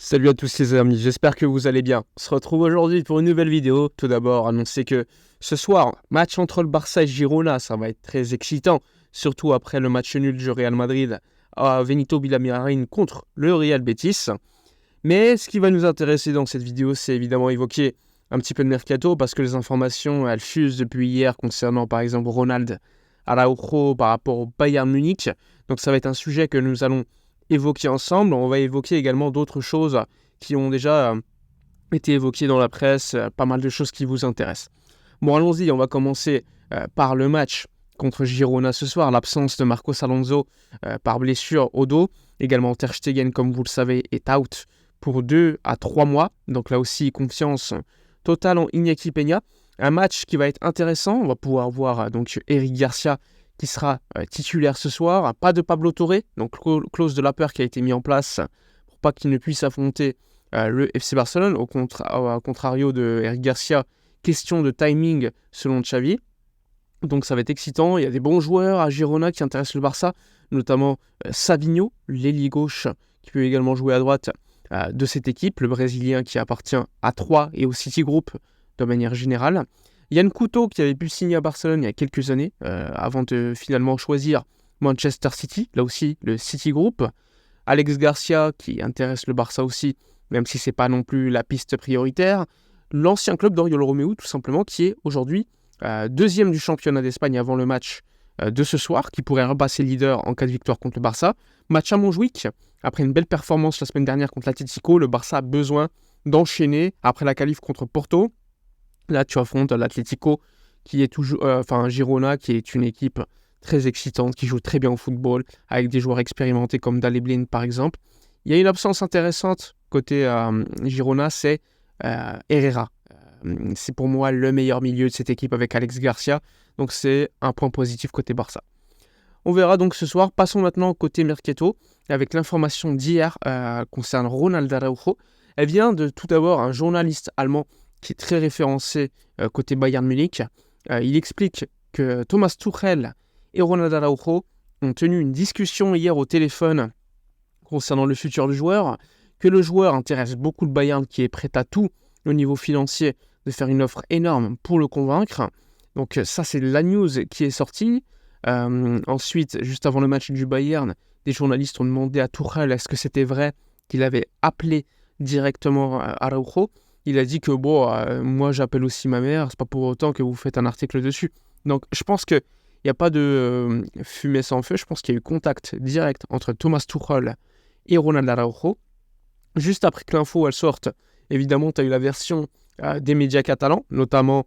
Salut à tous les amis, j'espère que vous allez bien. On se retrouve aujourd'hui pour une nouvelle vidéo. Tout d'abord, annoncer que ce soir, match entre le Barça et Girona, ça va être très excitant. Surtout après le match nul du Real Madrid à Benito Villamarín contre le Real Betis. Mais ce qui va nous intéresser dans cette vidéo, c'est évidemment évoquer un petit peu de mercato parce que les informations, elles fusent depuis hier concernant par exemple Ronald Araujo par rapport au Bayern Munich. Donc ça va être un sujet que nous allons évoquer ensemble. On va évoquer également d'autres choses qui ont déjà été évoquées dans la presse, pas mal de choses qui vous intéressent. Bon, allons-y, on va commencer par le match contre Girona ce soir. L'absence de Marcos Alonso par blessure au dos. Également Ter Stegen, comme vous le savez, est out pour 2 à 3 mois. Donc là aussi, confiance totale en Iñaki Peña. Un match qui va être intéressant. On va pouvoir voir donc Eric Garcia qui sera titulaire ce soir. Pas de Pablo Torre, donc clause de la peur qui a été mise en place pour pas qu'il ne puisse affronter le FC Barcelone. Au contrario de Eric Garcia, question de timing selon Xavi. Donc ça va être excitant. Il y a des bons joueurs à Girona qui intéressent le Barça, notamment Savinho, l'ailier gauche, qui peut également jouer à droite de cette équipe, le Brésilien qui appartient à Troyes et au City Group de manière générale. Yann Couto qui avait pu signer à Barcelone il y a quelques années, avant de finalement choisir Manchester City, là aussi le City Group. Alex Garcia qui intéresse le Barça aussi, même si ce n'est pas non plus la piste prioritaire. L'ancien club d'Oriol Romeu, tout simplement, qui est aujourd'hui deuxième du championnat d'Espagne avant le match de ce soir, qui pourrait repasser leader en cas de victoire contre le Barça. Match à Montjuic, après une belle performance la semaine dernière contre l'Atlético, le Barça a besoin d'enchaîner après la qualif contre Porto. Là, tu affrontes l'Atlético, qui est toujours, Girona, qui est une équipe très excitante, qui joue très bien au football, avec des joueurs expérimentés comme Daleblin par exemple. Il y a une absence intéressante côté Girona, c'est Herrera. C'est pour moi le meilleur milieu de cette équipe avec Alex Garcia, donc c'est un point positif côté Barça. On verra donc ce soir. Passons maintenant côté Mercato, avec l'information d'hier concernant Ronald Araujo. Elle vient de tout d'abord un journaliste allemand qui est très référencé côté Bayern Munich. Il explique que Thomas Tuchel et Ronald Araujo ont tenu une discussion hier au téléphone concernant le futur du joueur, que le joueur intéresse beaucoup le Bayern qui est prêt à tout au niveau financier de faire une offre énorme pour le convaincre. Donc ça, c'est la news qui est sortie. Ensuite, juste avant le match du Bayern, des journalistes ont demandé à Tuchel est-ce que c'était vrai qu'il avait appelé directement Araujo. Il a dit que moi j'appelle aussi ma mère, c'est pas pour autant que vous faites un article dessus. Donc je pense qu'il n'y a pas de fumée sans feu, je pense qu'il y a eu contact direct entre Thomas Tuchel et Ronald Araujo. Juste après que l'info elle sorte, évidemment tu as eu la version des médias catalans, notamment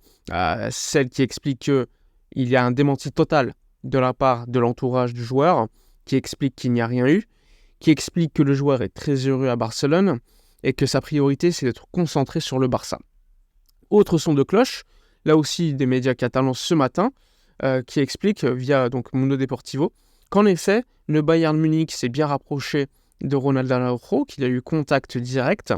celle qui explique qu'il y a un démenti total de la part de l'entourage du joueur, qui explique qu'il n'y a rien eu, qui explique que le joueur est très heureux à Barcelone, et que sa priorité, c'est d'être concentré sur le Barça. Autre son de cloche, là aussi des médias catalans ce matin, qui explique via donc Mundo Deportivo qu'en effet, le Bayern Munich s'est bien rapproché de Ronald Araujo, qu'il a eu contact direct,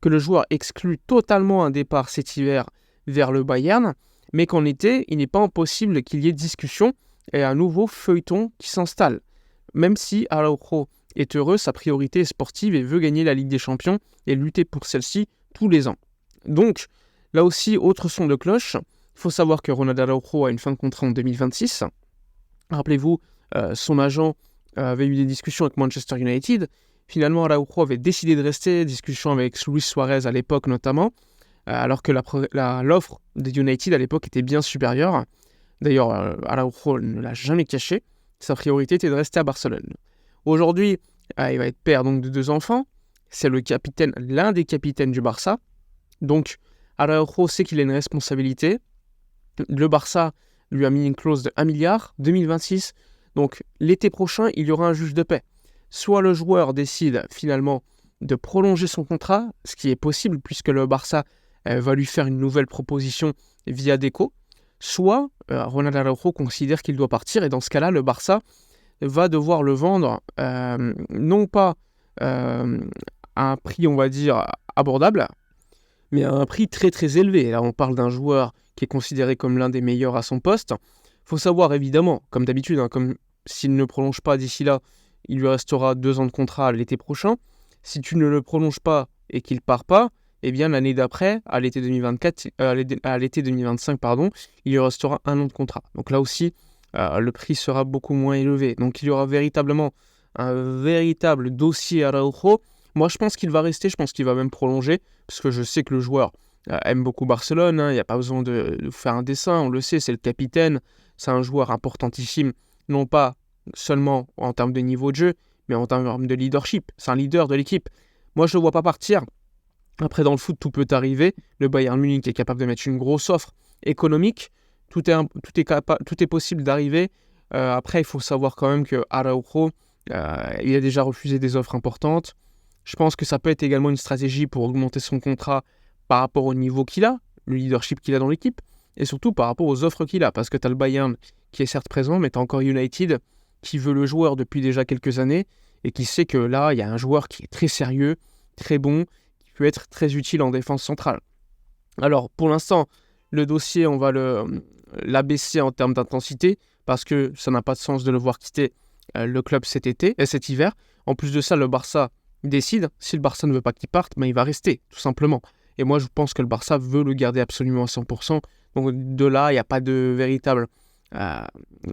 que le joueur exclut totalement un départ cet hiver vers le Bayern, mais qu'en été, il n'est pas impossible qu'il y ait discussion et un nouveau feuilleton qui s'installe. Même si Araujo est heureux, sa priorité est sportive et veut gagner la Ligue des Champions et lutter pour celle-ci tous les ans. Donc, là aussi, autre son de cloche, il faut savoir que Ronald Araujo a une fin de contrat en 2026. Rappelez-vous, son agent avait eu des discussions avec Manchester United. Finalement, Araujo avait décidé de rester, discussion avec Luis Suarez à l'époque notamment, alors que l'offre de United à l'époque était bien supérieure. D'ailleurs, Araujo ne l'a jamais caché, sa priorité était de rester à Barcelone. Aujourd'hui, il va être père donc, de 2 enfants. C'est l'un des capitaines du Barça. Donc, Araujo sait qu'il a une responsabilité. Le Barça lui a mis une clause de 1 milliard, 2026. Donc, l'été prochain, il y aura un juge de paix. Soit le joueur décide finalement de prolonger son contrat, ce qui est possible puisque le Barça va lui faire une nouvelle proposition via Deco. Soit Ronald Araujo considère qu'il doit partir et dans ce cas-là, le Barça va devoir le vendre, non pas à un prix, on va dire, abordable, mais à un prix très très élevé. Là, on parle d'un joueur qui est considéré comme l'un des meilleurs à son poste. Il faut savoir, évidemment, comme d'habitude, comme s'il ne prolonge pas d'ici là, il lui restera 2 ans de contrat l'été prochain. Si tu ne le prolonges pas et qu'il part pas, eh bien l'année d'après, à l'été 2024, à l'été 2025, pardon, il lui restera 1 an de contrat. Donc là aussi, le prix sera beaucoup moins élevé. Donc il y aura véritablement un véritable dossier Araujo. Moi, je pense qu'il va rester, je pense qu'il va même prolonger, parce que je sais que le joueur aime beaucoup Barcelone. Il n'y a pas besoin de faire un dessin, on le sait, c'est le capitaine. C'est un joueur importantissime, non pas seulement en termes de niveau de jeu, mais en termes de leadership. C'est un leader de l'équipe. Moi, je ne le vois pas partir. Après, dans le foot, tout peut arriver. Le Bayern Munich est capable de mettre une grosse offre économique. Tout est possible d'arriver. Après, il faut savoir quand même que Araujo, il a déjà refusé des offres importantes. Je pense que ça peut être également une stratégie pour augmenter son contrat par rapport au niveau qu'il a, le leadership qu'il a dans l'équipe, et surtout par rapport aux offres qu'il a. Parce que tu as le Bayern qui est certes présent, mais tu as encore United qui veut le joueur depuis déjà quelques années et qui sait que là, il y a un joueur qui est très sérieux, très bon, qui peut être très utile en défense centrale. Alors, pour l'instant, le dossier, on va l'abaisser en termes d'intensité parce que ça n'a pas de sens de le voir quitter le club cet hiver. En plus de ça, le Barça décide. Si le Barça ne veut pas qu'il parte, il va rester, tout simplement. Et moi, je pense que le Barça veut le garder absolument à 100%. Donc de là, il n'y a pas de véritable,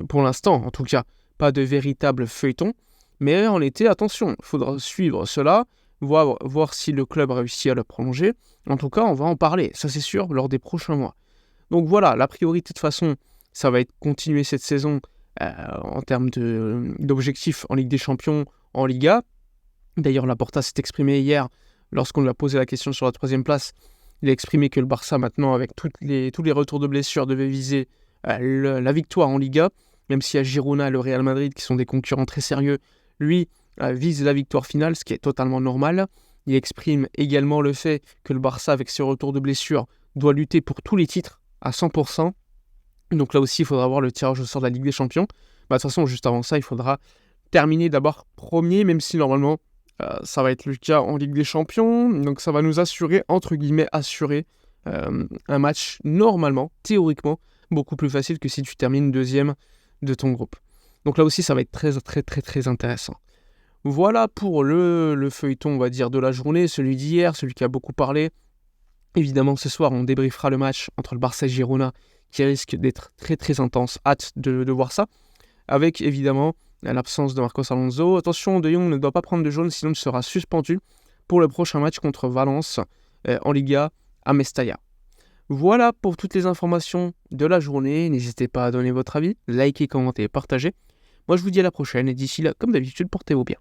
pour l'instant en tout cas, pas de véritable feuilleton. Mais en été, attention, il faudra suivre cela, voir si le club réussit à le prolonger. En tout cas, on va en parler, ça c'est sûr, lors des prochains mois. Donc voilà, la priorité de toute façon, ça va être continuer cette saison en termes d'objectifs en Ligue des Champions, en Liga. D'ailleurs, Laporta s'est exprimé hier lorsqu'on lui a posé la question sur la 3e place. Il a exprimé que le Barça, maintenant, avec tous les retours de blessures, devait viser la victoire en Liga, même si à Girona et le Real Madrid, qui sont des concurrents très sérieux, lui vise la victoire finale, ce qui est totalement normal. Il exprime également le fait que le Barça, avec ses retours de blessures, doit lutter pour tous les titres à 100%. Donc là aussi, il faudra voir le tirage au sort de la Ligue des Champions. De toute façon, juste avant ça, il faudra terminer d'abord premier, même si normalement, ça va être le cas en Ligue des Champions. Donc ça va nous assurer, entre guillemets, un match normalement, théoriquement, beaucoup plus facile que si tu termines 2e de ton groupe. Donc là aussi, ça va être très, très, très, très intéressant. Voilà pour le feuilleton, on va dire, de la journée, celui d'hier, celui qui a beaucoup parlé. Évidemment, ce soir, on débriefera le match entre le Barça et Girona, qui risque d'être très, très intense. Hâte de voir ça. Avec, évidemment, l'absence de Marcos Alonso. Attention, De Jong ne doit pas prendre de jaune, sinon il sera suspendu pour le prochain match contre Valence en Liga à Mestalla. Voilà pour toutes les informations de la journée. N'hésitez pas à donner votre avis, likez, commentez, partagez. Moi, je vous dis à la prochaine et d'ici là, comme d'habitude, portez-vous bien.